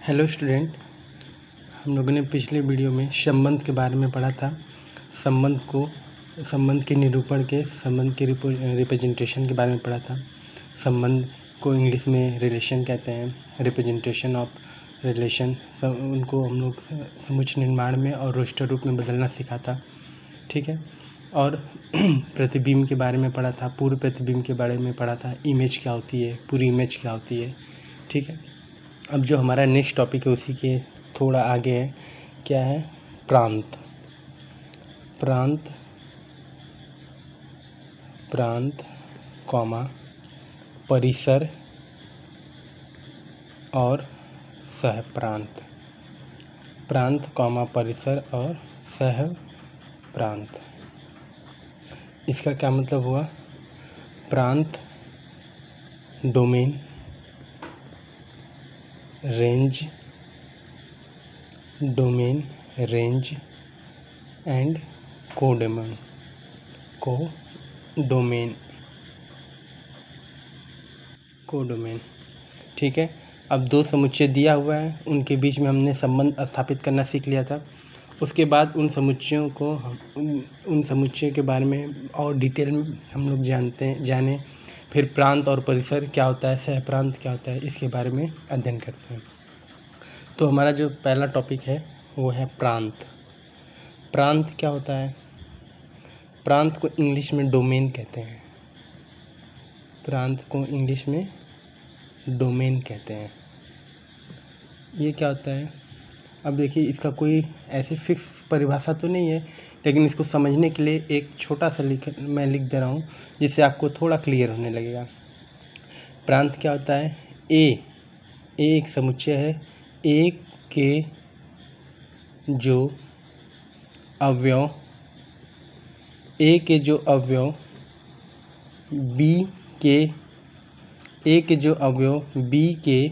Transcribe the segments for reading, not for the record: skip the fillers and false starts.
Hello student, हम लोगों ने पिछले वीडियो में संबंध के बारे में पढ़ा था। संबंध के निरूपण के संबंध के रिप्रेजेंटेशन के बारे में पढ़ा था। संबंध को इंग्लिश में रिलेशन कहते हैं, रिप्रेजेंटेशन ऑफ रिलेशन। उनको हम लोग समुच्चय निर्माण में और रोस्टर रूप में बदलना सीखा था, ठीक है। और प्रतिबिंब के बारे में पढ़ा था, पूर्व प्रतिबिंब के बारे में पढ़ा था, इमेज क्या होती है, पूरी इमेज क्या होती है, ठीक है। अब जो हमारा नेक्स्ट टॉपिक है उसी के थोड़ा आगे है, क्या है, प्रांत। परिसर और सहप्रांत। परिसर और सहप्रांत, इसका क्या मतलब हुआ? प्रांत डोमेन, रेंज एंड कोडोमेन, ठीक है। अब दो समुच्चय दिया हुआ है, उनके बीच में हमने संबंध स्थापित करना सीख लिया था। उसके बाद उन समुच्चयों के बारे में और डिटेल में हम लोग जाने। फिर प्रांत और परिसर क्या होता है, सहप्रांत क्या होता है, इसके बारे में अध्ययन करते हैं। तो हमारा जो पहला टॉपिक है वो है प्रांत। प्रांत क्या होता है? प्रांत को इंग्लिश में डोमेन कहते हैं। ये क्या होता है? अब देखिए, इसका कोई ऐसी फिक्स परिभाषा तो नहीं है, लेकिन इसको समझने के लिए एक छोटा सा मैं लिख दे रहा हूँ, जिससे आपको थोड़ा क्लियर होने लगेगा। प्रांत क्या होता है? ए एक समुच्चय है। ए के जो अवयव बी के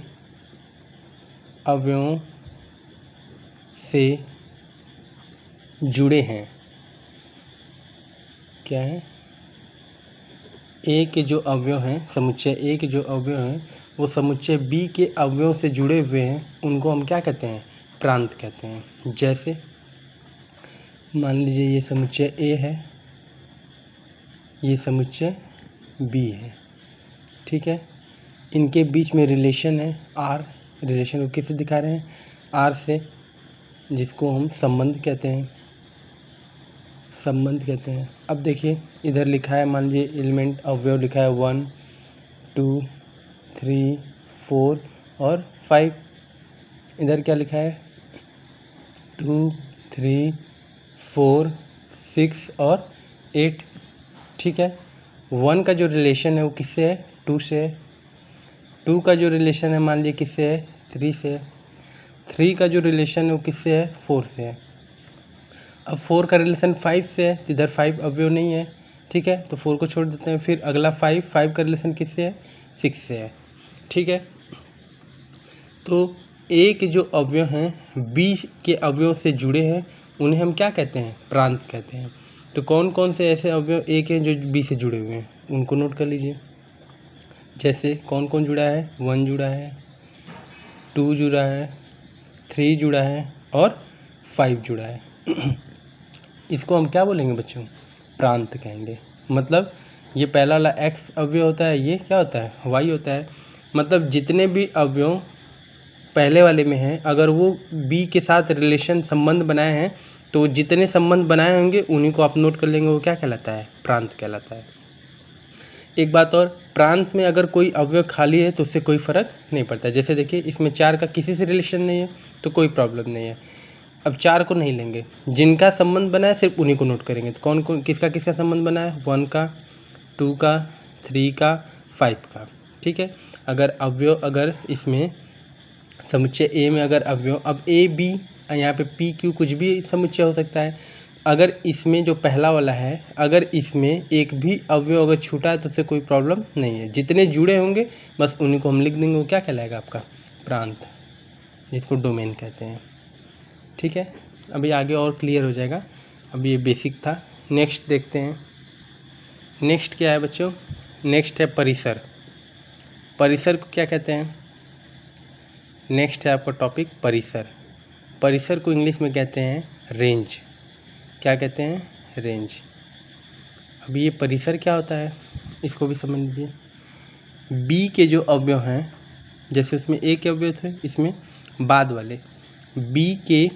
अवयवों से जुड़े हैं। क्या है? ए के जो अवयव हैं, समुच्चय ए के जो अवयव हैं, वो समुच्चय बी के अवयव से जुड़े हुए हैं, उनको हम क्या कहते हैं? प्रांत कहते हैं। जैसे मान लीजिए ये समुच्चय ए है, ये समुच्चय बी है, ठीक है। इनके बीच में रिलेशन है आर। रिलेशन को किससे दिखा रहे हैं? आर से, जिसको हम संबंध कहते हैं। अब देखिए, इधर लिखा है, मान लीजिए एलिमेंट अवयव लिखा है 1 2 3 4 और 5। इधर क्या लिखा है? 2 3 4 6 और 8, ठीक है। 1 का जो रिलेशन है वो किससे है? 2 से है। 2 का जो रिलेशन है मान लीजिए किससे है? 3 से है। 3 का जो रिलेशन है वो किससे है? 4 से है। अब 4 का रिलेशन 5 से है, तो इधर 5 अवयव नहीं है, ठीक है, तो 4 को छोड़ देते हैं। फिर अगला 5 का रिलेशन किससे है? 6 से है, ठीक है। तो ए के जो अवयव हैं बी के अवयव से जुड़े हैं, उन्हें हम क्या कहते हैं? प्रांत कहते हैं। तो कौन कौन से ऐसे अवयव ए के जो बी से जुड़े हुए हैं, उनको नोट कर लीजिए। जैसे कौन कौन जुड़ा है? 1 जुड़ा है, 2 जुड़ा है, 3 जुड़ा है और 5 जुड़ा है। इसको हम क्या बोलेंगे बच्चों? प्रांत कहेंगे। मतलब ये पहला वाला एक्स अवयव होता है, ये क्या होता है? वाई होता है। मतलब जितने भी अवयव पहले वाले में हैं, अगर वो बी के साथ रिलेशन संबंध बनाए हैं, तो जितने संबंध बनाए होंगे उन्हीं को आप नोट कर लेंगे, वो क्या कहलाता है? प्रांत कहलाता है। एक बात और, प्रांत में अगर कोई अवयव खाली है तो उससे कोई फ़र्क नहीं पड़ता। जैसे देखिए, इसमें 4 का किसी से रिलेशन नहीं है तो कोई प्रॉब्लम नहीं है। अब 4 को नहीं लेंगे, जिनका संबंध बना है सिर्फ उन्हीं को नोट करेंगे। तो कौन कौन किसका किसका संबंध बना है? 1 का, 2 का, 3 का, 5 का, ठीक है। अगर इसमें समुच्चय ए में अगर अवयव, अब ए बी यहाँ पे पी क्यू कुछ भी समुच्चय हो सकता है। अगर इसमें जो पहला वाला है, अगर इसमें एक भी अवयव अगर छूटा है तो उससे कोई प्रॉब्लम नहीं है। जितने जुड़े होंगे बस उन्हीं को हम लिख देंगे, वो क्या कहलाएगा? आपका प्रांत, जिसको डोमेन कहते हैं, ठीक है। अभी आगे और क्लियर हो जाएगा, अभी ये बेसिक था। नेक्स्ट देखते हैं। नेक्स्ट क्या है बच्चों? नेक्स्ट है परिसर। परिसर को क्या कहते हैं? नेक्स्ट है आपका टॉपिक परिसर। परिसर को इंग्लिश में कहते हैं रेंज। क्या कहते हैं? रेंज। अब ये परिसर क्या होता है इसको भी समझ लीजिए। बी के जो अवयव हैं, जैसे उसमें ए के अवयव थे, इसमें बाद वाले बी के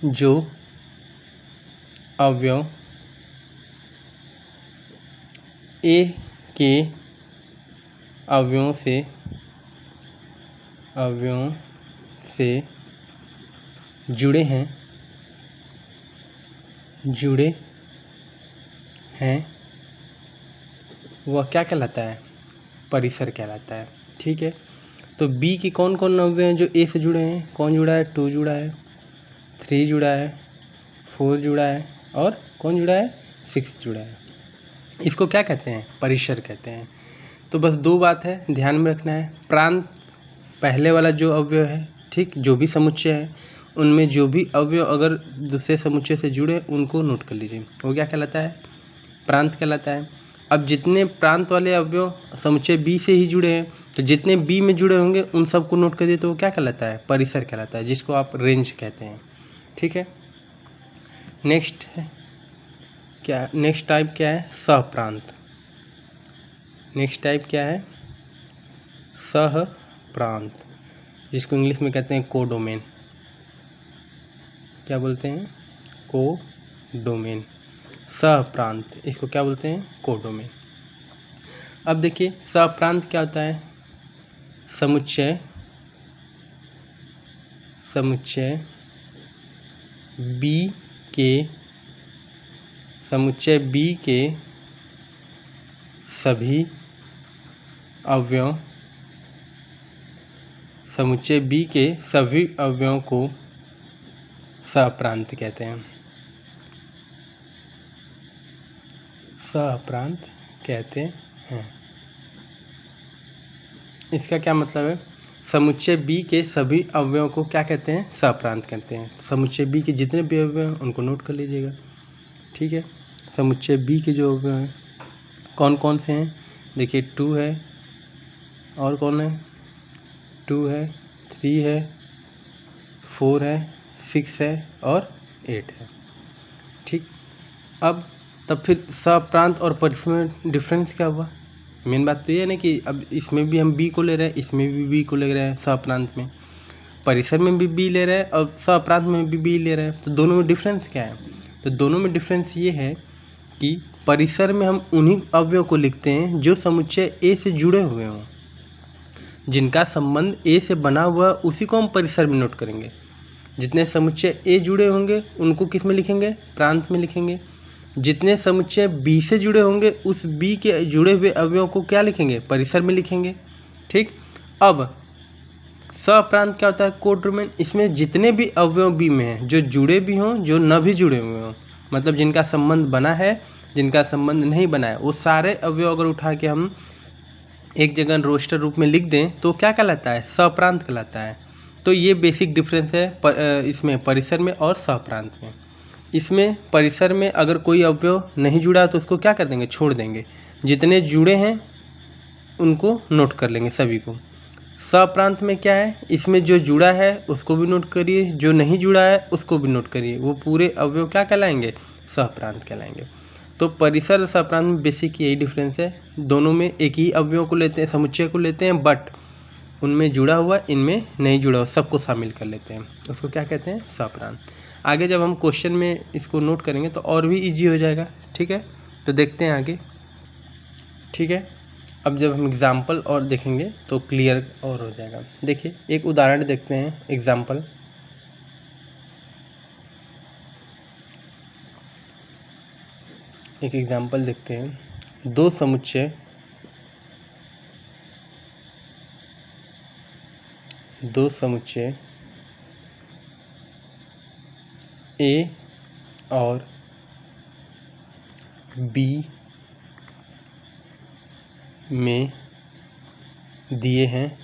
जो अवयव ए के अवयवों से जुड़े हैं वह क्या कहलाता है? परिसर कहलाता है। ठीक है, तो बी के कौन कौन अवयव हैं जो ए से जुड़े हैं? कौन जुड़ा है? 2 जुड़ा है, 3 जुड़ा है, 4 जुड़ा है, और कौन जुड़ा है? 6 जुड़ा है। इसको क्या कहते हैं? परिसर कहते हैं। तो बस 2 बात है ध्यान में रखना है। प्रांत पहले वाला जो अवयव है, ठीक, जो भी समुच्चय है उनमें जो भी अवयव अगर दूसरे समुच्चय से जुड़े उनको नोट कर लीजिए, वो क्या कहलाता है? प्रांत कहलाता है। अब जितने प्रांत वाले अवयव समुच्चय बी से ही जुड़े हैं, तो जितने बी में जुड़े होंगे उन सबको नोट कर दिए तो वो क्या कहलाता है? परिसर कहलाता है, जिसको आप रेंज कहते हैं। ठीक है, नेक्स्ट है क्या? नेक्स्ट टाइप क्या है? सहप्रांत। नेक्स्ट टाइप क्या है? सहप्रांत, जिसको इंग्लिश में कहते हैं कोडोमेन। क्या बोलते हैं? कोडोमेन। सहप्रांत, इसको क्या बोलते हैं? कोडोमेन। अब देखिए सहप्रांत क्या होता है? समुच्चय बी के सभी अवयव को सहप्रांत कहते हैं। सहप्रांत कहते हैं। इसका क्या मतलब है? समुच्चय बी के सभी अवयवों को क्या कहते हैं? सहप्रांत कहते हैं। समुच्चय बी के जितने भी अवयव हैं उनको नोट कर लीजिएगा। ठीक है, समुच्चय बी के जो अवयव हैं कौन कौन से हैं? देखिए 2 है, और कौन है? 2 है, 3 है, 4 है, 6 है, और 8 है। ठीक, अब तब फिर सहप्रांत और परिसर में डिफरेंस क्या हुआ? मेन बात तो ये है ना कि अब इसमें भी हम बी को ले रहे हैं, इसमें भी बी को ले रहे हैं, सहप्रांत में, परिसर में भी बी ले रहे हैं और सहप्रांत में भी बी ले रहे हैं। तो दोनों में डिफरेंस क्या है? तो दोनों में डिफरेंस ये है कि परिसर में हम उन्हीं अवयव को लिखते हैं जो समुच्चय ए से जुड़े हुए हों, जिनका संबंध ए से बना हुआ है उसी को हम परिसर में नोट करेंगे। जितने समुच्चय ए जुड़े होंगे उनको किस में लिखेंगे? प्रांत में लिखेंगे। जितने समुच्चय बी से जुड़े होंगे उस बी के जुड़े हुए अवयवों को क्या लिखेंगे? परिसर में लिखेंगे। ठीक, अब सहप्रांत क्या होता है? कोडोमेन। इसमें जितने भी अवयव बी में हैं, जो जुड़े भी हों, जो न भी जुड़े हुए हों, मतलब जिनका संबंध बना है, जिनका संबंध नहीं बना है, वो सारे अवयव अगर उठा के हम एक जगह रोस्टर रूप में लिख दें तो क्या कहलाता है? सहप्रांत कहलाता है। तो ये बेसिक डिफरेंस है इसमें परिसर में और सहप्रांत में। इसमें परिसर में अगर कोई अवयव नहीं जुड़ा तो उसको क्या कर देंगे? छोड़ देंगे। जितने जुड़े हैं उनको नोट कर लेंगे सभी को। सहप्रांत में क्या है? इसमें जो जुड़ा है उसको भी नोट करिए, जो नहीं जुड़ा है उसको भी नोट करिए, वो पूरे अवयव क्या कहलाएंगे? सहप्रांत कहलाएंगे। तो परिसर और सहप्रांत में बेसिक यही डिफरेंस है। दोनों में एक ही अवयव को लेते हैं, समुच्चय को लेते हैं, बट उनमें जुड़ा हुआ, इनमें नहीं जुड़ा हुआ, सबको शामिल कर लेते हैं। उसको क्या कहते हैं? सहप्रांत। आगे जब हम क्वेश्चन में इसको नोट करेंगे तो और भी इजी हो जाएगा। ठीक है, तो देखते हैं आगे। ठीक है, अब जब हम एग्जाम्पल और देखेंगे तो क्लियर और हो जाएगा। देखिए एक उदाहरण देखते हैं, एग्जाम्पल। एक एग्जाम्पल देखते हैं। दो समुच्चय ए और बी में दिए हैं।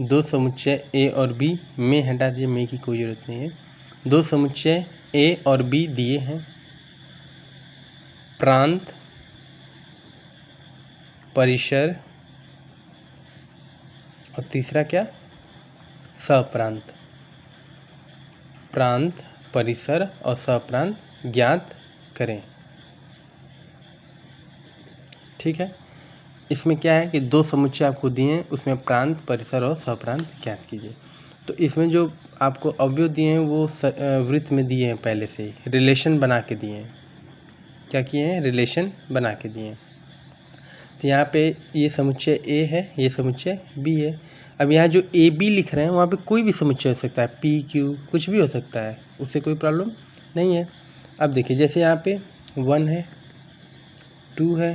दो समुच्चय ए और बी में, हटा दिए, में की कोई ज़रूरत नहीं है। दो समुच्चय ए और बी दिए हैं। प्रांत, परिसर और तीसरा क्या, सप्रांत। प्रांत, परिसर और सप्रांत ज्ञात करें। ठीक है, इसमें क्या है कि दो समुच्चय आपको दिए हैं, उसमें प्रांत, परिसर और सप्रांत ज्ञात कीजिए। तो इसमें जो आपको अवयव दिए हैं वो वृत्त में दिए हैं, पहले से ही रिलेशन बना के दिए हैं। क्या किए हैं, रिलेशन बना के दिए हैं। तो यहाँ पे ये समुच्चय ए है, ये समुच्चय बी है। अब यहाँ जो ए बी लिख रहे हैं वहाँ पे कोई भी समुच्चय हो सकता है, पी क्यू कुछ भी हो सकता है, उससे कोई प्रॉब्लम नहीं है। अब देखिए जैसे यहाँ पे 1 है, 2 है,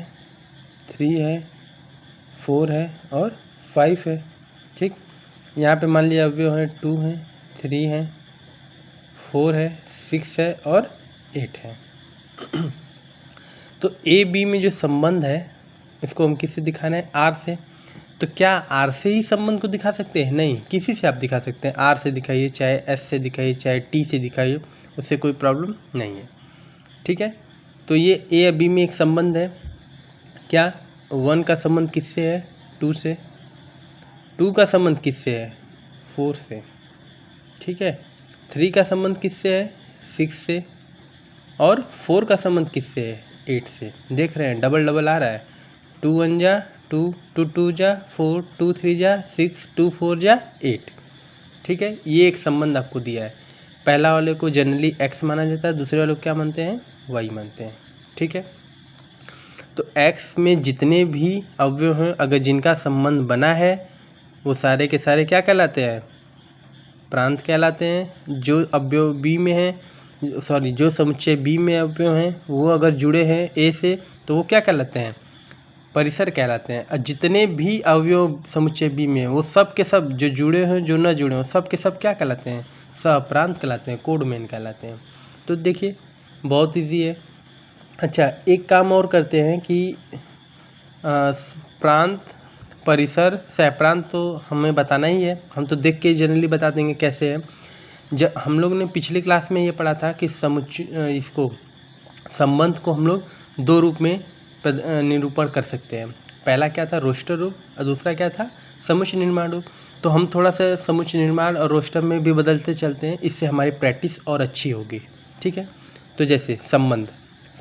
3 है, 4 है और 5 है। ठीक, यहाँ पे मान लिया अवयव है 2 है, 3 है, 4 है, 6 है और 8 है। तो ए बी में जो संबंध है इसको हम किससे दिखाना है, आर से। तो क्या आर से ही संबंध को दिखा सकते हैं, नहीं, किसी से आप दिखा सकते हैं। आर से दिखाइए, चाहे एस से दिखाइए, चाहे टी से दिखाइए, उससे कोई प्रॉब्लम नहीं है। ठीक है, तो ये ए और बी में एक संबंध है। क्या, 1 का संबंध किससे है, 2 से। 2 का संबंध किससे है, 4 से। ठीक है, 3 का संबंध किससे है, 6 से। और 4 का संबंध किससे है, 8 से। देख रहे हैं डबल डबल आ रहा है, 2 1 जा 2, 2 2 जा 4, 2 3 जा 6, 2 4 जा 8। ठीक है, ये एक संबंध आपको दिया है। पहला वाले को जनरली x माना जाता है, दूसरे वाले को क्या मानते हैं, y मानते हैं। ठीक है, तो x में जितने भी अवयव हैं अगर जिनका संबंध बना है वो सारे के सारे क्या कहलाते हैं, प्रांत कहलाते हैं। जो अवयव b में है, सॉरी जो समुच्चय b में अवयव हैं वो अगर जुड़े हैं a से तो वो क्या कहलाते हैं, परिसर कहलाते हैं। और जितने भी अवयव समुच्चय बी में वो सब के सब जो जुड़े हैं जो न जुड़े हैं सब के सब क्या कहलाते हैं, सप्रांत कहलाते हैं, कोडमेन कहलाते हैं। तो देखिए बहुत इजी है। अच्छा, एक काम और करते हैं कि प्रांत, परिसर, सप्रांत तो हमें बताना ही है, हम तो देख के जनरली बता देंगे कैसे है। जब हम लोग ने पिछली क्लास में ये पढ़ा था कि इसको संबंध को हम लोग दो रूप में निरूपण कर सकते हैं। पहला क्या था, रोस्टर रूप, और दूसरा क्या था, समुच्चय निर्माण रूप। तो हम थोड़ा सा समुच्चय निर्माण और रोस्टर में भी बदलते चलते हैं, इससे हमारी प्रैक्टिस और अच्छी होगी। ठीक है, तो जैसे संबंध,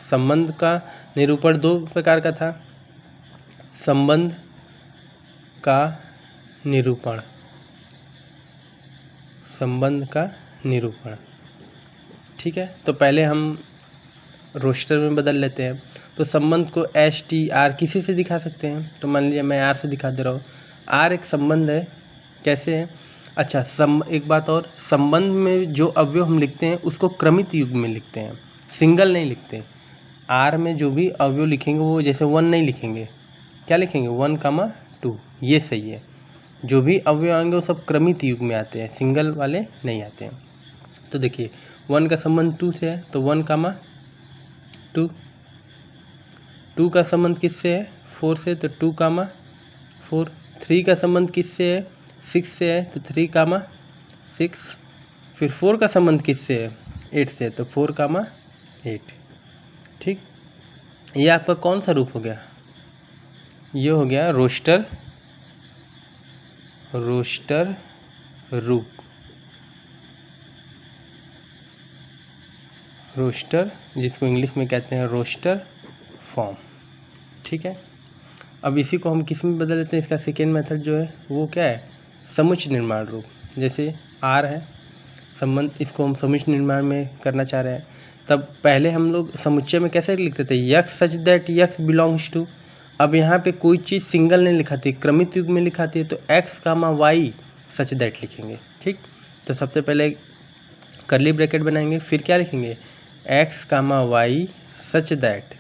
संबंध का निरूपण दो प्रकार का था, संबंध का निरूपण, संबंध का निरूपण। ठीक है, तो पहले हम रोस्टर में बदल लेते हैं। तो संबंध को एस टी आर किसी से दिखा सकते हैं, तो मान लीजिए मैं आर से दिखा दे रहा हूँ। आर एक संबंध है, कैसे है, अच्छा एक बात और, संबंध में जो अवयव हम लिखते हैं उसको क्रमित युग में लिखते हैं, सिंगल नहीं लिखते। आर में जो भी अवयव लिखेंगे वो जैसे 1 नहीं लिखेंगे, क्या लिखेंगे 1, 2, ये सही है। जो भी अवयव आएंगे वो सब क्रमित युग में आते हैं, सिंगल वाले नहीं आते हैं। तो देखिए 1 का संबंध 2 से है तो 1, 2 का संबंध किससे है, 4 से, तो 2, 4। 3 का संबंध किससे है, 6 से है, तो 3, 6। फिर 4 का संबंध किससे है, 8 से, तो 4, 8। ठीक, ये आपका कौन सा रूप हो गया, ये हो गया रोस्टर रूप, रोस्टर जिसको इंग्लिश में कहते हैं रोस्टर फॉर्म। ठीक है, अब इसी को हम किस में बदल लेते हैं, इसका सेकेंड मेथड जो है वो क्या है, समुच्चय निर्माण रूप। जैसे आर है संबंध, इसको हम समुच्चय निर्माण में करना चाह रहे हैं, तब पहले हम लोग समुच्चय में कैसे लिखते थे, x such that x belongs to. अब यहाँ पे कोई चीज़ सिंगल नहीं लिखाती, क्रमित युग में लिखाती है, तो x comma y such that लिखेंगे। ठीक, तो सबसे पहले कर्ली ब्रैकेट बनाएंगे, फिर क्या लिखेंगे, x comma y such that.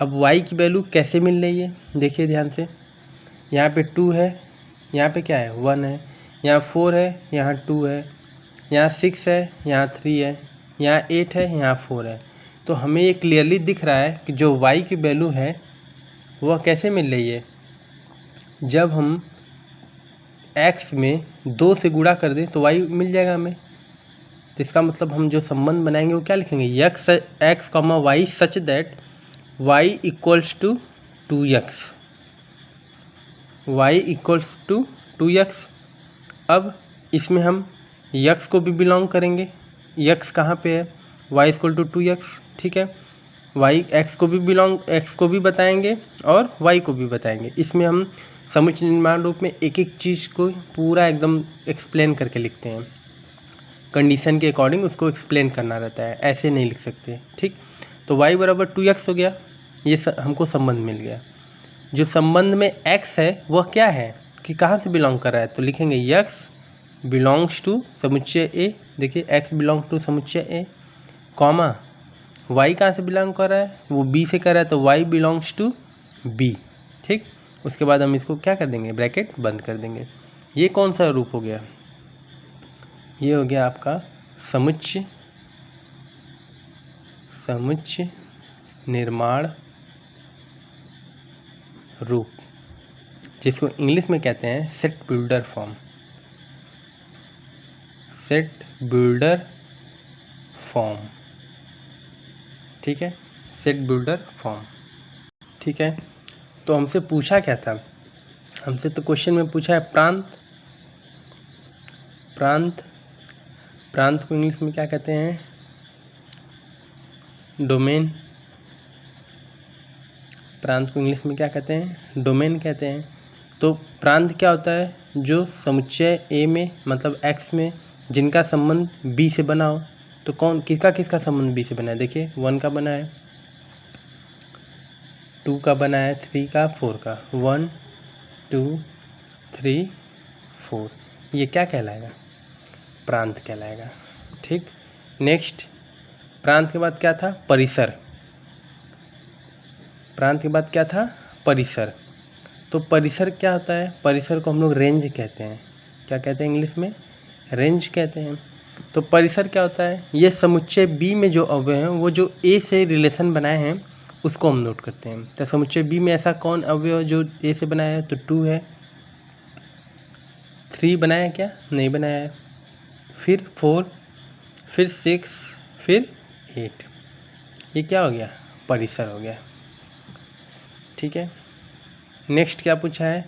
अब y की वैल्यू कैसे मिल रही है, देखिए ध्यान से, यहाँ पे 2 है, यहाँ पे क्या है 1 है, यहाँ 4 है, यहाँ 2 है, यहाँ 6 है, यहाँ 3 है, यहाँ 8 है, यहाँ 4 है। तो हमें ये क्लियरली दिख रहा है कि जो y की वैल्यू है वह कैसे मिल रही है, जब हम x में 2 से गुणा कर दें तो y मिल जाएगा हमें। तो इसका मतलब हम जो संबंध बनाएंगे वो क्या लिखेंगे, x comma y such that y equals to 2x। y equals to 2x। अब इसमें हम x को भी बिलोंग करेंगे, x कहाँ पे है, y इक्वल टू 2x, ठीक है। x को भी बताएंगे और y को भी बताएंगे। इसमें हम समुच्चय निर्माण रूप में एक एक चीज़ को पूरा एकदम एक्सप्लेन करके लिखते हैं, कंडीशन के अकॉर्डिंग उसको एक्सप्लेन करना रहता है, ऐसे नहीं लिख सकते, ठीक। तो y बराबर 2x हो गया, ये हमको संबंध मिल गया। जो संबंध में x है वह क्या है कि कहाँ से बिलोंग कर रहा है, तो लिखेंगे x बिलोंग्स टू समुच्चय A। देखिए x बिलोंग्स टू समुच्चय A, कॉमा y कहाँ से बिलोंग कर रहा है, वो B से कर रहा है, तो y बिलोंग्स टू B, ठीक। उसके बाद हम इसको क्या कर देंगे, ब्रैकेट बंद कर देंगे। ये कौन सा रूप हो गया, ये हो गया आपका समुच्चय निर्माण रूप, जिसको इंग्लिश में कहते हैं set builder form. Set builder form, ठीक है, सेट बिल्डर फॉर्म, ठीक है। तो हमसे पूछा क्या था, हमसे तो क्वेश्चन में पूछा है प्रांत को इंग्लिश में क्या कहते हैं, डोमेन। प्रांत को इंग्लिश में क्या कहते हैं, डोमेन कहते हैं। तो प्रांत क्या होता है, जो समुच्चय A में मतलब x में जिनका संबंध B से बना हो। तो कौन किसका संबंध B से बना है, देखिए 1 का बना है, 2 का बना है, 3 का, 4 का, 1 2 3 4, ये क्या कहलाएगा, प्रांत कहलाएगा, ठीक। नेक्स्ट, प्रांत के बाद क्या था, परिसर। प्रांत के बाद क्या था, परिसर। तो परिसर क्या होता है, परिसर को हम लोग रेंज कहते हैं। क्या कहते हैं इंग्लिश में, रेंज कहते हैं। तो परिसर क्या होता है, ये समुच्चय B में जो अवयव हैं वो जो A से रिलेशन बनाए हैं उसको हम नोट करते हैं। तो समुच्चय B में ऐसा कौन अवयव जो A से बनाया है, तो 2 है। 3 बनाया क्या, नहीं बनाया है। फिर 4, फिर 6, फिर 8, ये क्या हो गया, परिसर हो गया, ठीक है। नेक्स्ट क्या पूछा है,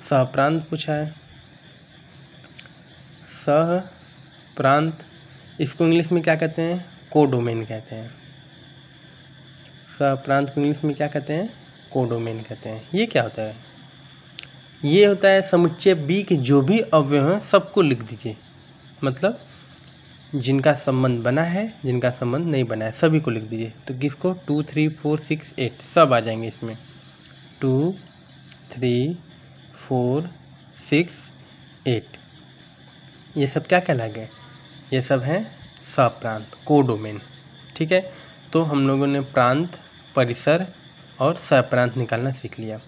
सहप्रांत पूछा है। सहप्रांत, इसको इंग्लिश में क्या कहते हैं, कोडोमेन कहते हैं। सहप्रांत को इंग्लिश में क्या कहते हैं, कोडोमेन कहते हैं। ये क्या होता है, ये होता है समुच्चय B के जो भी अवयव हैं सबको लिख दीजिए, मतलब जिनका संबंध बना है, जिनका संबंध नहीं बना है, सभी को लिख दीजिए। तो किसको, 2 3 4 6 8 सब आ जाएंगे इसमें। 2 3 4 6 8, ये सब क्या कहलाएंगे, ये सब हैं सहप्रांत, कोडोमेन, ठीक है। तो हम लोगों ने प्रांत, परिसर और सहप्रांत निकालना सीख लिया।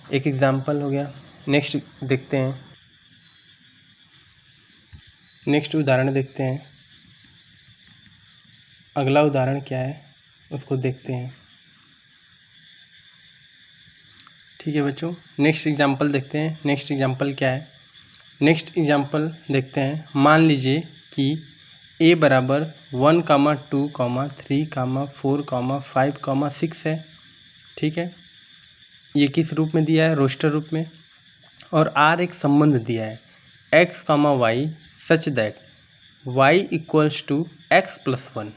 एक एग्जाम्पल हो गया। नेक्स्ट देखते हैं, नेक्स्ट उदाहरण देखते हैं। अगला उदाहरण क्या है उसको देखते हैं, ठीक है बच्चों। नेक्स्ट एग्जाम्पल देखते हैं। नेक्स्ट एग्जाम्पल क्या है, नेक्स्ट एग्जाम्पल देखते हैं। मान लीजिए कि A बराबर 1, 2, 3, 4, 5, 6 है, ठीक है। ये किस रूप में दिया है, रोस्टर रूप में। और R एक संबंध दिया है x, y such that y equals to x plus 1।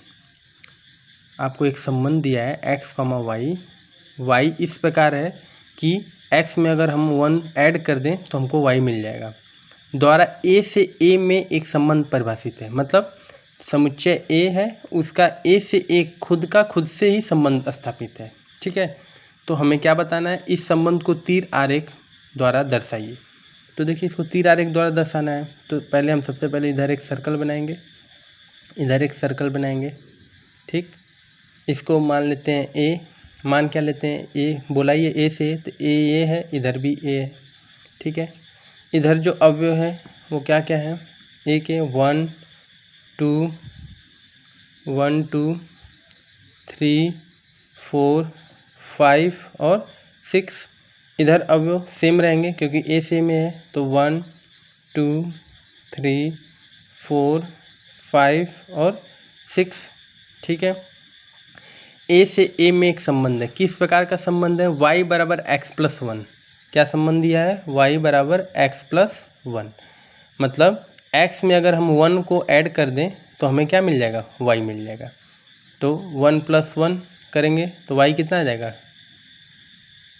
आपको एक संबंध दिया है x, y इस प्रकार है कि x में अगर हम 1 ऐड कर दें तो हमको y मिल जाएगा। द्वारा A से A में एक संबंध परिभाषित है, मतलब समुच्चय A है, उसका A से A खुद से ही संबंध स्थापित है, ठीक है। तो हमें क्या बताना है, इस संबंध को तीर आरेख द्वारा दर्शाइए। तो देखिए इसको तीर आरेख द्वारा दर्शाना है, तो पहले हम सबसे पहले इधर एक सर्कल बनाएंगे, इधर एक सर्कल बनाएंगे, ठीक। इसको मान लेते हैं A, मान क्या लेते हैं, A बोलाइए, A से, तो A है, इधर भी A है, ठीक है। इधर जो अवयव है वो क्या क्या है, A के 1 2 3 4 5 और 6। इधर अवयव सेम रहेंगे क्योंकि A सेम में है, तो 1 2 3 4 5 और 6, ठीक है। A से A में एक संबंध है, किस प्रकार का संबंध है, y बराबर x प्लस 1। क्या संबंध दिया है, y बराबर x+1। मतलब x में अगर हम 1 को ऐड कर दें तो हमें क्या मिल जाएगा, y मिल जाएगा। तो 1 + 1 करेंगे तो y कितना आ जाएगा,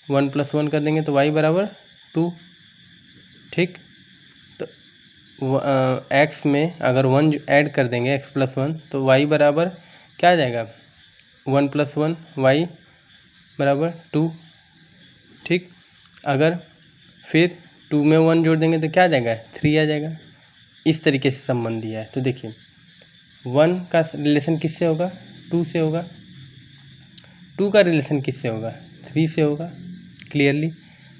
1 + 1 कर देंगे तो y बराबर 2। ठीक, तो x में अगर 1 ऐड कर देंगे x+1 तो y बराबर क्या आ जाएगा, 1 + 1 y बराबर 2। ठीक, अगर फिर 2 में 1 जोड़ देंगे तो क्या आ जाएगा, 3 आ जाएगा। इस तरीके से संबंध दिया है। तो देखिए 1 का रिलेशन किससे होगा, 2 से होगा। 2 का रिलेशन किससे होगा, 3 से होगा क्लियरली।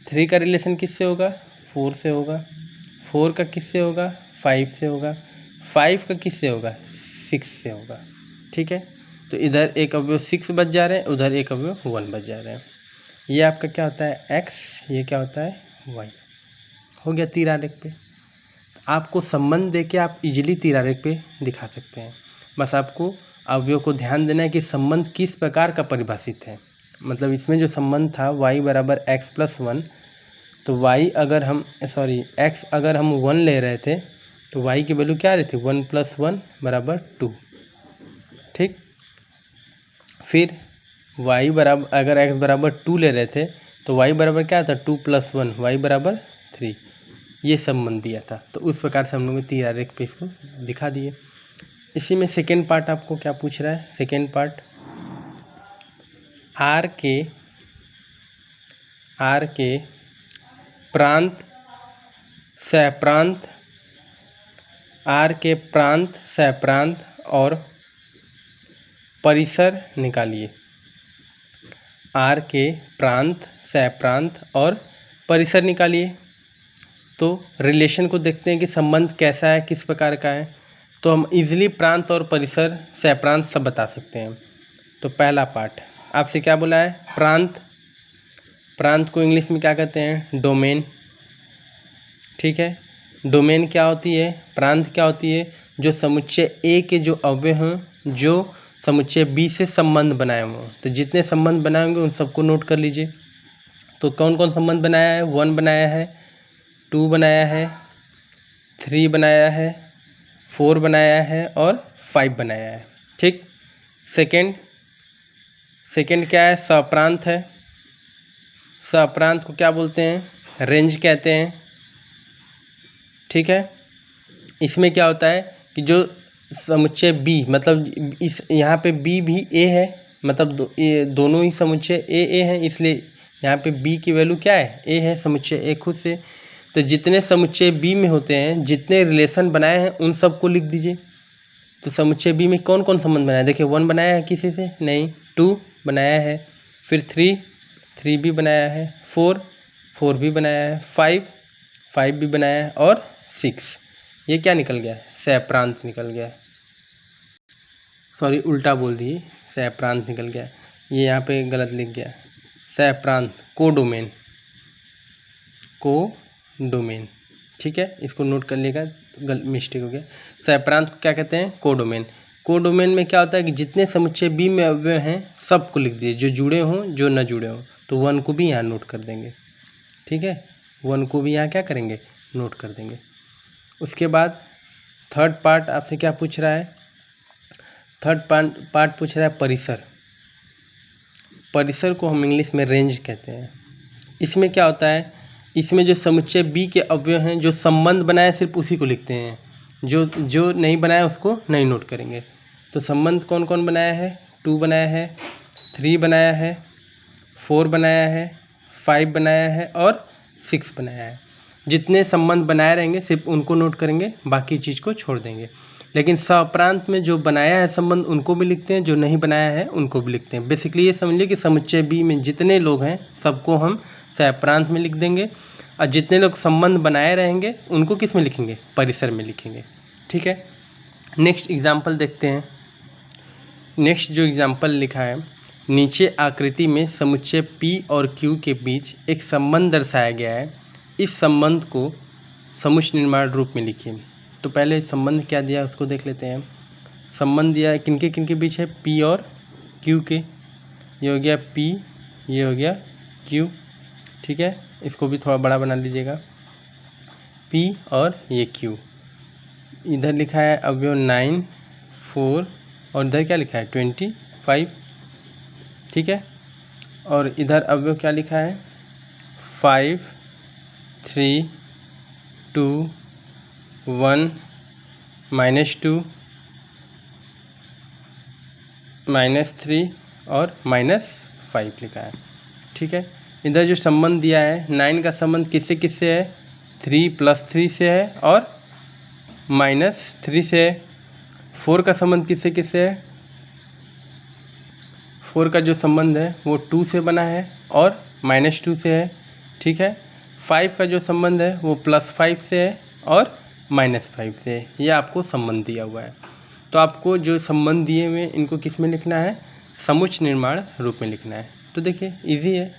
3 का रिलेशन किससे होगा, 4 से होगा। 4 का किससे होगा, 5 से होगा। 5 का किससे होगा, 6 से होगा। ठीक है, तो इधर एक अवयव 6 बच जा रहे हैं, उधर एक अवयव 1 बच जा रहे हैं। ये आपका क्या होता है x, ये क्या होता है y। हो गया तीर आरेख पे। आपको संबंध देके आप इजीली तीर आरेख पे दिखा सकते हैं। बस आपको अवयव को ध्यान देना है कि संबंध किस प्रकार का परिभाषित है। मतलब इसमें जो संबंध था y बराबर x+1, तो y अगर हम x अगर हम 1 ले रहे थे तो y की वैल्यू क्या आ रही थी, 1 + 1 बराबर 2। ठीक, फिर y बराबर अगर x बराबर 2 ले रहे थे तो y बराबर क्या था, 2 + 1 y बराबर 3। ये संबंध दिया था। तो उस प्रकार से हम लोग तीर आरेख पे इसको दिखा दिए। इसी में सेकेंड पार्ट आपको क्या पूछ रहा है, सेकेंड पार्ट आर के प्रांत सहप्रांत, आर के प्रांत सहप्रांत और परिसर निकालिए। आर के प्रांत सहप्रांत और परिसर निकालिए। तो रिलेशन को देखते हैं कि संबंध कैसा है, किस प्रकार का है। तो हम इजीली प्रांत और परिसर सहप्रांत सब बता सकते हैं। तो पहला पार्ट आपसे क्या बोला है, प्रांत। प्रांत को इंग्लिश में क्या कहते हैं, डोमेन। ठीक है, डोमेन क्या होती है, प्रांत क्या होती है, जो समुच्चय ए के जो अवयव हैं जो समुच्चय बी से संबंध बनाए हुए हों। तो जितने संबंध बनाए होंगे उन सबको नोट कर लीजिए। तो कौन कौन संबंध बनाया है, 1 बनाया है, 2 बनाया है, 3 बनाया है, 4 बनाया है और 5 बनाया है। ठीक, सेकेंड क्या है, सप्रांत है। सप्रांत को क्या बोलते हैं, रेंज कहते हैं। ठीक है, इसमें क्या होता है कि जो समुच्चय बी, मतलब इस यहाँ पे बी भी ए है, मतलब ये दोनों ही समुच्चय ए हैं, इसलिए यहाँ पे बी की वैल्यू क्या है, ए है, समुच्चय ए खुद से। तो जितने समुच्चय बी में होते हैं, जितने रिलेशन बनाए हैं उन सबको लिख दीजिए। तो समुच्चय बी में कौन कौन संबंध बनाया है, देखिए 1 बनाया है किसी से, नहीं, 2 बनाया है, फिर 3 भी बनाया है, 4 भी बनाया है, 5 भी बनाया है और 6। ये क्या निकल गया, सहप्रांत निकल गया। सॉरी उल्टा बोल दिए, सहप्रांत निकल गया, ये यहाँ पे गलत लिख गया। सहप्रांत कोडोमेन, कोडोमेन। ठीक है, इसको नोट कर लेगा, मिस्टेक हो गया। सहप्रांत को क्या कहते हैं, कोडोमेन। कोडोमेन में क्या होता है कि जितने समुच्चय बी में अवयव हैं सबको लिख दीजिए, जो जुड़े हों जो न जुड़े हों। तो 1 को भी यहाँ नोट कर देंगे। ठीक है, 1 को भी यहाँ क्या करेंगे, नोट कर देंगे। उसके बाद थर्ड पार्ट आपसे क्या पूछ रहा है, थर्ड पार्ट पूछ रहा है परिसर। परिसर को हम इंग्लिश में रेंज कहते हैं। इसमें क्या होता है, इसमें जो समुच्चय बी के अवयव हैं, जो संबंध बनाए सिर्फ उसी को लिखते हैं, जो नहीं बनाया उसको नहीं नोट करेंगे। तो संबंध कौन कौन बनाया है, 2 बनाया है, 3 बनाया है, 4 बनाया है, 5 बनाया है और 6 बनाया है। जितने संबंध बनाए रहेंगे सिर्फ उनको नोट करेंगे, बाकी चीज़ को छोड़ देंगे। लेकिन सप्रांत में जो बनाया है संबंध उनको भी लिखते हैं, जो नहीं बनाया है उनको भी लिखते हैं। बेसिकली ये समझ लीजिए कि समुच्चय बी में जितने लोग हैं सबको हम सप्रांत में लिख देंगे, और जितने लोग संबंध बनाए रहेंगे उनको किस में लिखेंगे, परिसर में लिखेंगे। ठीक है, नेक्स्ट एग्जाम्पल देखते हैं। नेक्स्ट जो एग्जाम्पल लिखा है, नीचे आकृति में समुच्चय P और Q के बीच एक संबंध दर्शाया गया है। इस संबंध को समुच्चय निर्माण रूप में लिखिए। तो पहले संबंध क्या दिया उसको देख लेते हैं। संबंध दिया है किनके बीच है, P और Q के। ये हो गया P, ये हो गया Q। ठीक है, इसको भी थोड़ा बड़ा बना लीजिएगा, P और ये Q। इधर लिखा है अवयव 9, 4 और इधर क्या लिखा है 25, ठीक है। और इधर अवयव क्या लिखा है 5, 3, 2, 1, -2, -3 और -5 लिखा है, ठीक है। इधर जो संबंध दिया है 9 का संबंध किससे किससे है, 3 + 3 से है और -3 से है। 4 का संबंध किससे किससे है, 4 का जो संबंध है वो 2 से बना है और -2 से है, ठीक है। 5 का जो संबंध है वो +5 से है और -5 से है। ये आपको संबंध दिया हुआ है। तो आपको जो संबंध दिए हुए इनको किस में लिखना है, समुच्चय निर्माण रूप में लिखना है। तो देखिए इजी है,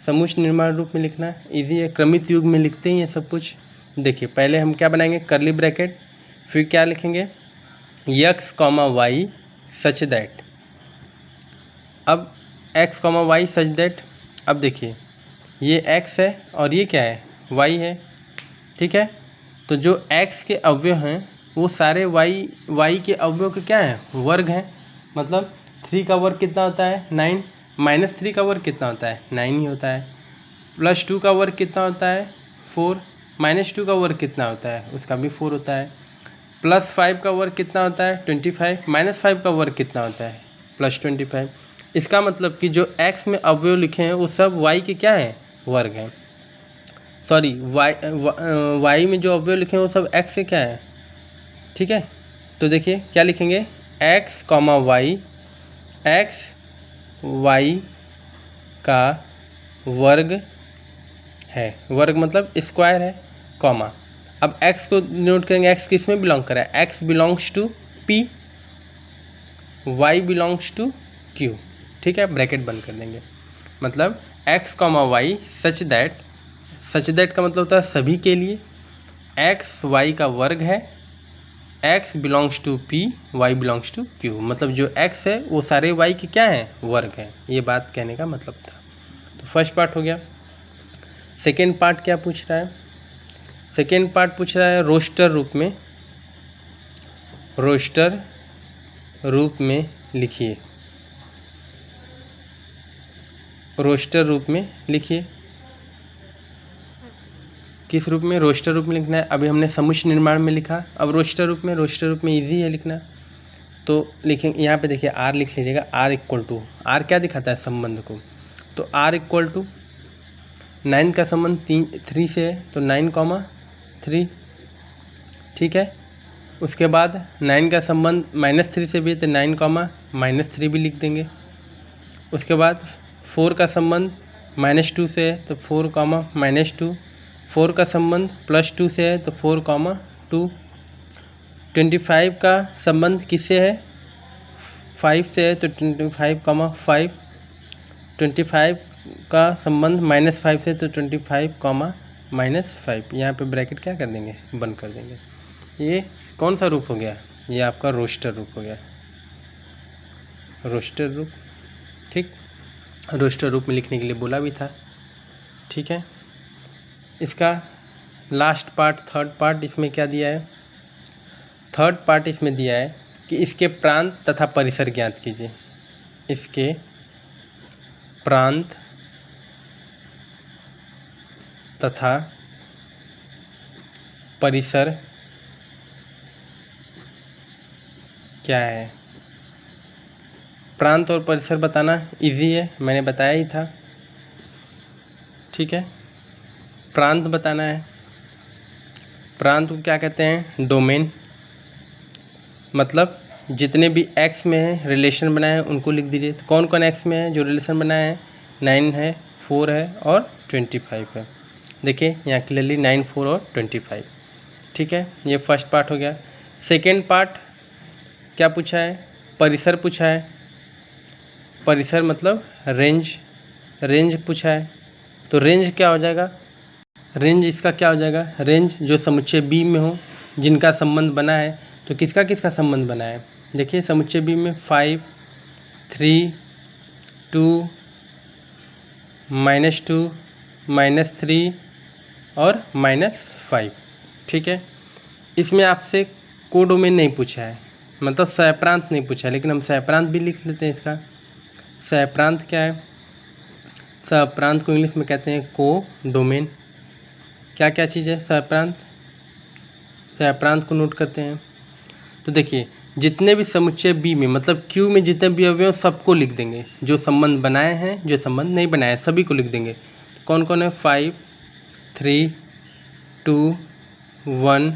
समुच्चय निर्माण रूप में लिखना इजी है, क्रमित युग में लिखते ही है सब कुछ। देखिए पहले हम क्या बनाएंगे, कर्ली ब्रैकेट, फिर क्या लिखेंगे x, y सच दैट। अब x, y सच दैट, अब देखिए ये x है और ये क्या है y है, ठीक है। तो जो x के अवयव हैं वो सारे y के अवयव के क्या हैं, वर्ग हैं। मतलब 3 का वर्ग कितना होता है 9, -3 का वर्ग कितना होता है 9 ही होता है, +2 का वर्ग कितना होता है 4, -2 का वर्ग कितना होता है उसका भी 4 होता है, +5 का वर्ग कितना होता है 25, -5 का वर्ग कितना होता है +25। इसका मतलब कि जो x में अवयव लिखे हैं वो सब y के क्या हैं, वर्ग हैं। सॉरी y में जो अवयव लिखे हैं वो सब x से क्या है, ठीक है। तो देखिए क्या लिखेंगे x, y, x y का वर्ग है, वर्ग मतलब स्क्वायर है, कॉमा। अब x को नोट करेंगे, x किस में बिलोंग कर रहा है, x belongs to P, y belongs to Q, ठीक है। ब्रैकेट बंद कर देंगे। मतलब x, y सच दैट का मतलब होता है सभी के लिए, x y का वर्ग है, x belongs to P, y belongs to Q। मतलब जो x है वो सारे y के क्या हैं, वर्ग हैं। ये बात कहने का मतलब था। तो फर्स्ट पार्ट हो गया। सेकेंड पार्ट क्या पूछ रहा है, सेकेंड पार्ट पूछ रहा है रोस्टर रूप में लिखिए, रोस्टर रूप में लिखिए। किस रूप में, रोस्टर रूप में लिखना है। अभी हमने समुच्चय निर्माण में लिखा, अब रोस्टर रूप में इजी है लिखना। तो लिखेंगे यहाँ पे देखिए r लिख लीजिएगा, r क्या दिखाता है संबंध को, तो r 9 का संबंध 3 से है तो 9, 3, ठीक है। उसके बाद 9 का संबंध -3 से भी है तो 9, -3 भी लिख देंगे। उसके बाद 4 का संबंध -2 से है तो 4, -2, 4 का संबंध +2 से है तो 4, 2, 25 का संबंध किससे है 5 से है तो 25, 5, 25 का संबंध -5 से तो 25, -5। यहाँ पे ब्रैकेट क्या कर देंगे, बंद कर देंगे। ये कौन सा रूप हो गया, ये आपका रोस्टर रूप हो गया, रोस्टर रूप, ठीक। रोस्टर रूप में लिखने के लिए बोला भी था, ठीक है। इसका लास्ट पार्ट, थर्ड पार्ट इसमें क्या दिया है, थर्ड पार्ट इसमें दिया है कि इसके प्रांत तथा परिसर ज्ञात कीजिए। इसके प्रांत तथा परिसर क्या है। प्रांत और परिसर बताना इजी है, मैंने बताया ही था, ठीक है। प्रांत बताना है, प्रांत को क्या कहते हैं, डोमेन। मतलब जितने भी x में है रिलेशन बनाए हैं उनको लिख दीजिए। तो कौन कौन x में है जो रिलेशन बनाए हैं, 9 है, 4 है और 25 है। देखिए यहाँ क्लियरली 9, 4 और 25, ठीक है। ये फर्स्ट पार्ट हो गया। सेकेंड पार्ट क्या पूछा है, परिसर पूछा है। परिसर मतलब रेंज पूछा है। तो रेंज क्या हो जाएगा, रेंज इसका क्या हो जाएगा, रेंज जो समुच्चय B में हो जिनका संबंध बना है। तो किसका किसका संबंध बना है, देखिए समुच्चय B में 5, 3, 2, -2, -3 और -5। ठीक है, इसमें आपसे कोडोमेन नहीं पूछा है, मतलब सहप्रांत नहीं पूछा है, लेकिन हम सहप्रांत भी लिख लेते हैं इसका। सहप्रांत क्या है? सहप्रांत को इंग्लिश में कहते हैं कोडोमेन। क्या क्या चीज़ है सहप्रांत? सहप्रांत को नोट करते हैं। तो देखिए, जितने भी समुच्चय बी में, मतलब क्यू में जितने भी अवयव सबको लिख देंगे, जो संबंध बनाए हैं, जो संबंध नहीं बनाए, सभी को लिख देंगे। कौन कौन है? 5, 3, 2, 1,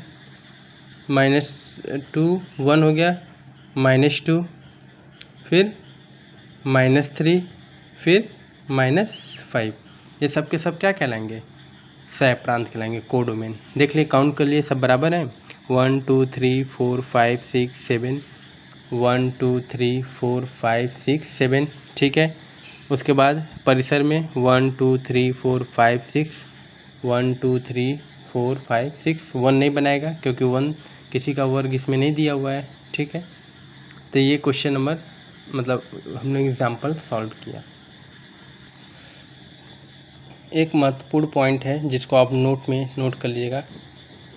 -2, 1 हो गया, -2, फिर -3, फिर -5। ये सब के सब क्या कहलाएंगे? सहप्रांत कहलाएंगे, कोडोमेन। देख लिए, काउंट कर लिए, सब बराबर है। 1 2 3 4 5 6 7, 1 2 3 4 5 6 7। ठीक है, उसके बाद परिसर में 1 2 3 4 5 6, 1 2 3 4 5 6। 1 नहीं बनाएगा क्योंकि 1 किसी का वर्ग इसमें नहीं दिया हुआ है। ठीक है, तो ये क्वेश्चन नंबर, मतलब हमने एग्जाम्पल सॉल्व किया। एक महत्वपूर्ण पॉइंट है जिसको आप नोट में नोट कर लीजिएगा,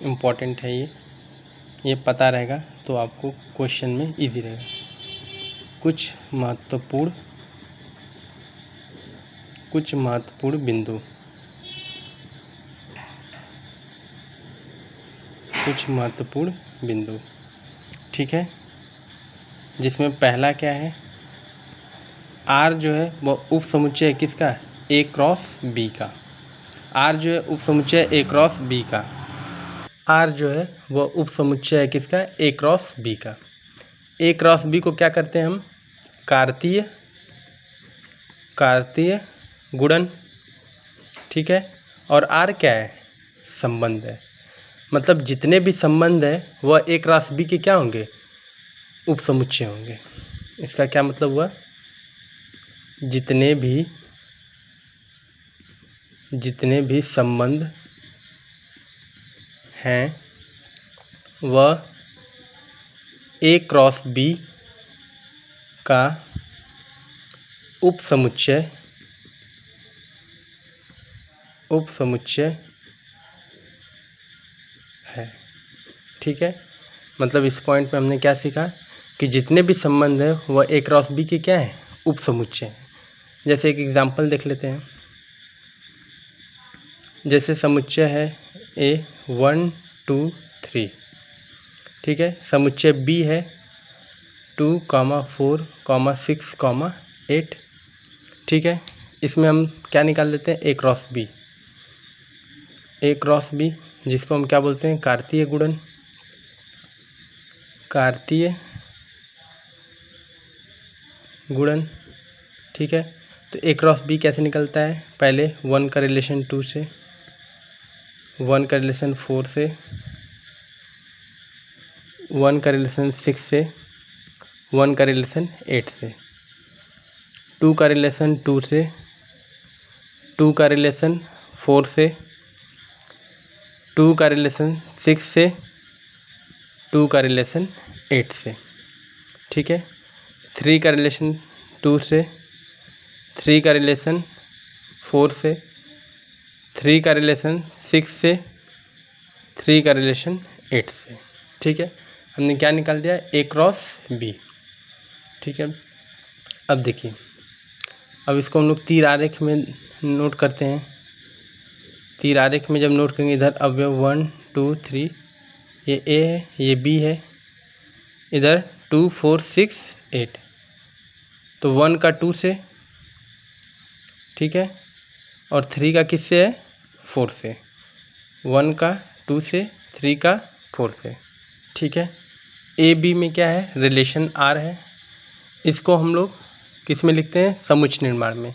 इम्पॉर्टेंट है ये पता रहेगा तो आपको क्वेश्चन में इजी रहेगा। कुछ महत्वपूर्ण बिंदु, कुछ महत्वपूर्ण बिंदु। ठीक है, जिसमें पहला क्या है? R जो है वह उप समुच्चय है किसका? A क्रॉस B का। R जो है उप समुच्चय A क्रॉस B का। R जो है वह उप समुच्चय है किसका? A क्रॉस B का। A क्रॉस B को क्या करते हैं हम? कार्तीय गुणन। ठीक है, और R क्या है? संबंध है। मतलब जितने भी संबंध है वह A क्रॉस B के क्या होंगे? उप समुच्चय होंगे। इसका क्या मतलब हुआ? जितने भी संबंध हैं वह A क्रॉस B का उप समुच्चय है। ठीक है, मतलब इस पॉइंट में हमने क्या सीखा कि जितने भी संबंध है वह A क्रॉस B के क्या है? उप समुच्चय है। जैसे एक एग्जांपल देख लेते हैं। जैसे समुच्चय है A 1 2 3। ठीक है, समुच्चय B है 2, 4, 6, 8। ठीक है, इसमें हम क्या निकाल लेते हैं? A cross B। A cross B जिसको हम क्या बोलते हैं? कार्तीय गुणन। ठीक है, तो A क्रॉस B कैसे निकलता है? पहले 1 का रिलेशन 2 से, 1 का रिलेशन 4 से, 1 का रिलेशन 6 से, 1 का रिलेशन 8 से, 2 का रिलेशन 2 से, 2 का रिलेशन 4 से, 2 का रिलेशन 6 से, 2 का रिलेशन 8 से। ठीक है, 3 का रिलेशन 2 से, 3 का रिलेशन 4 से, 3 का रिलेशन 6 से, 3 का रिलेशन 8 से। ठीक है, हमने क्या निकाल दिया? A cross B। ठीक है, अब देखिए, अब इसको हम लोग तीर आरेख में नोट करते हैं। तीर आरेख में जब नोट करेंगे, इधर अवयव 1 2 3, ये A है, ये B है, इधर 2 4 6 8, तो 1 का 2 से, ठीक है, और 3 का किससे है? 4 से। 1 का 2 से, 3 का 4 से। ठीक है, A B में क्या है? रिलेशन R है। इसको हम लोग किस में लिखते हैं? समुच्चय निर्माण में।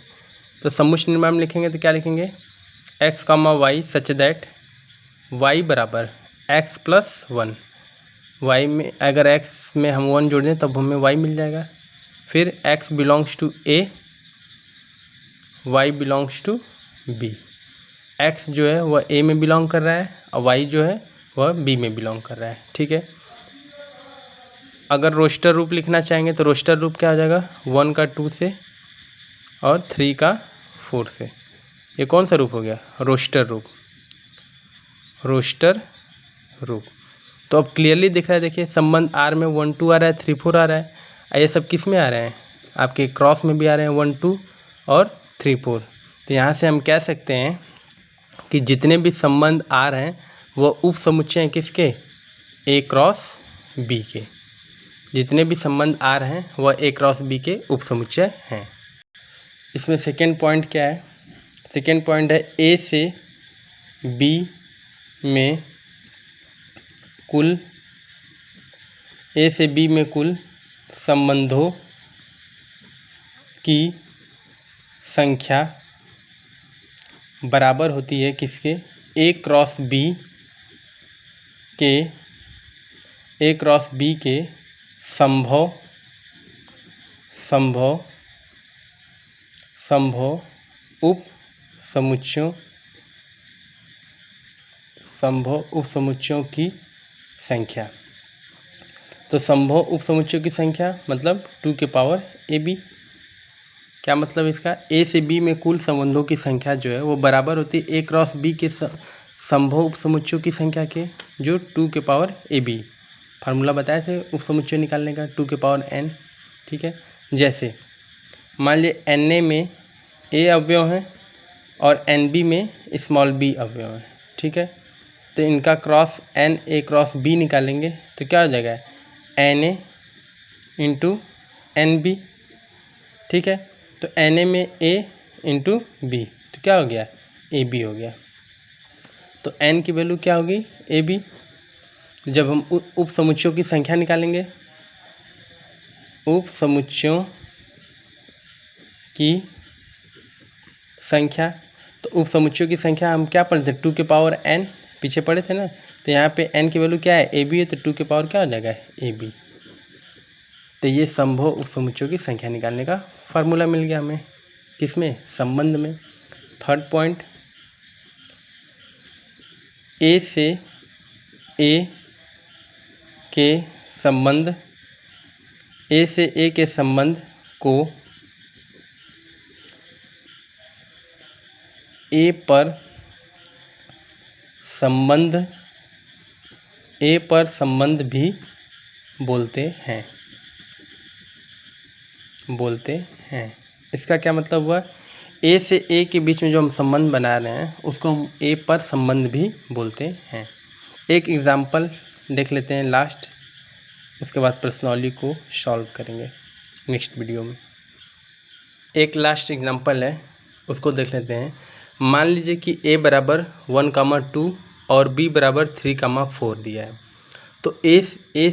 तो समुच्चय निर्माण में लिखेंगे तो क्या लिखेंगे? x, y such that y बराबर x प्लस 1। y में अगर x में हम 1 जोड़ दें तब हमें y मिल जाएगा। फिर x belongs to A, y belongs to B। x जो है वह A में बिलोंग कर रहा है और y जो है वह B में बिलोंग कर रहा है। ठीक है, अगर रोस्टर रूप लिखना चाहेंगे तो रोस्टर रूप क्या हो जाएगा? 1 का 2 से और 3 का 4 से। ये कौन सा रूप हो गया? रोस्टर रूप, रोस्टर रूप। तो अब क्लियरली दिख रहा है, देखिए संबंध आर में 1 2 आ रहा है, 3 4 आ रहा है। ये सब किस में आ रहे हैं? आपके क्रॉस में भी आ रहे हैं 1 2 और 3 4। तो यहाँ से हम कह सकते हैं कि जितने भी संबंध आ रहे हैं वो उप समुच्चय हैं किसके? ए क्रॉस बी के। जितने भी संबंध आ रहे हैं वह ए क्रॉस बी के उप समुच्चय हैं। इसमें सेकेंड पॉइंट क्या है? सेकेंड पॉइंट है ए से बी में कुल संबंधों की संख्या बराबर होती है किसके? ए क्रॉस बी के संभव उप समुच्चयों की संख्या। तो संभव उप समुच्चयों की संख्या मतलब 2 के पावर ए बी। क्या मतलब इसका? ए से बी में कुल संबंधों की संख्या जो है वो बराबर होती है ए क्रॉस बी के संभव उप समुच्चयों की संख्या के, जो 2 के पावर ए बी। फार्मूला बताए थे उप समुच्चय निकालने का, 2 के पावर एन। ठीक है, जैसे मान लीजिए एन ए में ए अवयव हैं और एन बी में स्मॉल बी अवयव हैं। ठीक है, तो इनका cross n A cross B निकालेंगे तो क्या हो जाएगा? N A into n B. ठीक है, तो एन ए में ए इंटू बी तो क्या हो गया? ए बी हो गया। तो एन की वैल्यू क्या होगी? A B. जब हम उप समुच्चयों की संख्या निकालेंगे, उप समुच्चयों की संख्या, तो उप समुच्चयों की संख्या हम क्या पढ़े थे? 2 के पावर एन पीछे पढ़े थे ना। तो यहाँ पे एन की वैल्यू क्या है? ए बी है, तो 2 के पावर क्या हो जाएगा? A B. तो ये संभव उप समुच्चयों की संख्या निकालने का फार्मूला मिल गया हमें। किसमें? संबंध में। थर्ड पॉइंट, ए से ए के संबंध को ए पर संबंध भी बोलते हैं। इसका क्या मतलब हुआ? ए से ए के बीच में जो हम संबंध बना रहे हैं उसको हम ए पर संबंध भी बोलते हैं। एक एग्जाम्पल देख लेते हैं लास्ट, उसके बाद प्रश्नावली को सॉल्व करेंगे नेक्स्ट वीडियो में। एक लास्ट एग्जाम्पल है, उसको देख लेते हैं। मान लीजिए कि a बराबर 1,2 और b बराबर 3,4 दिया है। तो a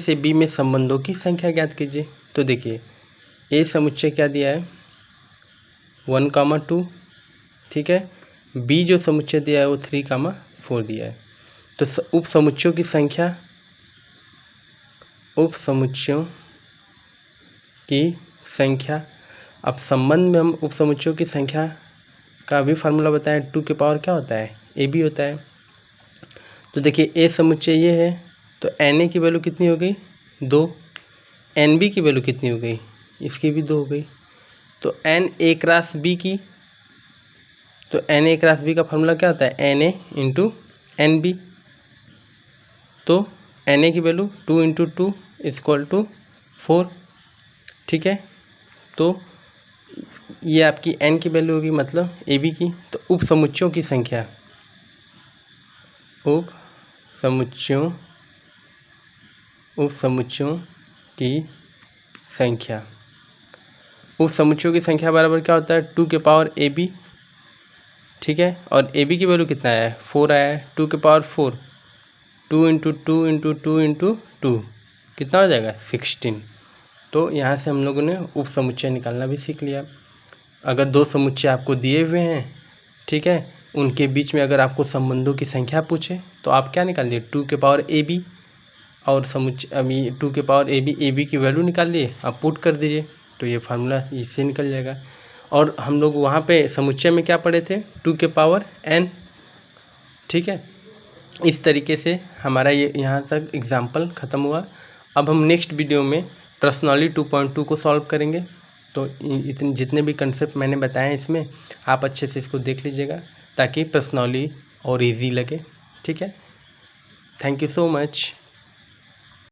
से b में संबंधों की संख्या ज्ञात कीजिए। तो देखिए a समुच्चय क्या दिया है? 1,2। ठीक है, b जो समुच्चय दिया है वो 3,4 दिया है। तो उप समुच्चयों की संख्या, अब संबंध में हम उप समुच्चयों की संख्या का भी फार्मूला बताएं। 2 के पावर क्या होता है? ए बी होता है। तो देखिए ए समुच्चय ये है, तो एन ए की वैल्यू कितनी हो गई? 2। एन बी की वैल्यू कितनी हो गई? इसकी भी 2 हो गई। तो एन ए क्रॉस बी की, तो एन ए क्रॉस बी का फार्मूला क्या होता है? N A into n B. तो एन ए की वैल्यू 2 इंटू 2 इक्वल टू 4। ठीक है, तो ये आपकी n की वैल्यू होगी, मतलब ए बी की। तो उप समुच्चयों की संख्या, उप समुच्चयों की संख्या बराबर क्या होता है? 2 के पावर ए बी। ठीक है, और ए बी की वैल्यू कितना आया है? 4 आया है। 2 के पावर 4, 2 इंटू 2 इंटू 2 इंटू 2 कितना हो जाएगा? 16। तो यहाँ से हम लोगों ने उप समुच्चय निकालना भी सीख लिया। अगर 2 समुच्चय आपको दिए हुए हैं, ठीक है, उनके बीच में अगर आपको संबंधों की संख्या पूछे तो आप क्या निकाल दिए? 2 के पावर ए बी और समुच्चय 2 के पावर ए बी की वैल्यू निकाल लिए, आप पुट कर दीजिए तो ये फार्मूला इससे निकल जाएगा। और हम लोग वहाँ पे समुच्चय में क्या पढ़े थे? 2 के पावर एन। ठीक है, इस तरीके से हमारा ये यहाँ तक एग्जाम्पल ख़त्म हुआ। अब हम नेक्स्ट वीडियो में प्रश्नावली 2.2 को सॉल्व करेंगे। तो इतने जितने भी कंसेप्ट मैंने बताए हैं इसमें आप अच्छे से इसको देख लीजिएगा। ताकि पर्सनली और इजी लगे। ठीक है, थैंक यू सो मच।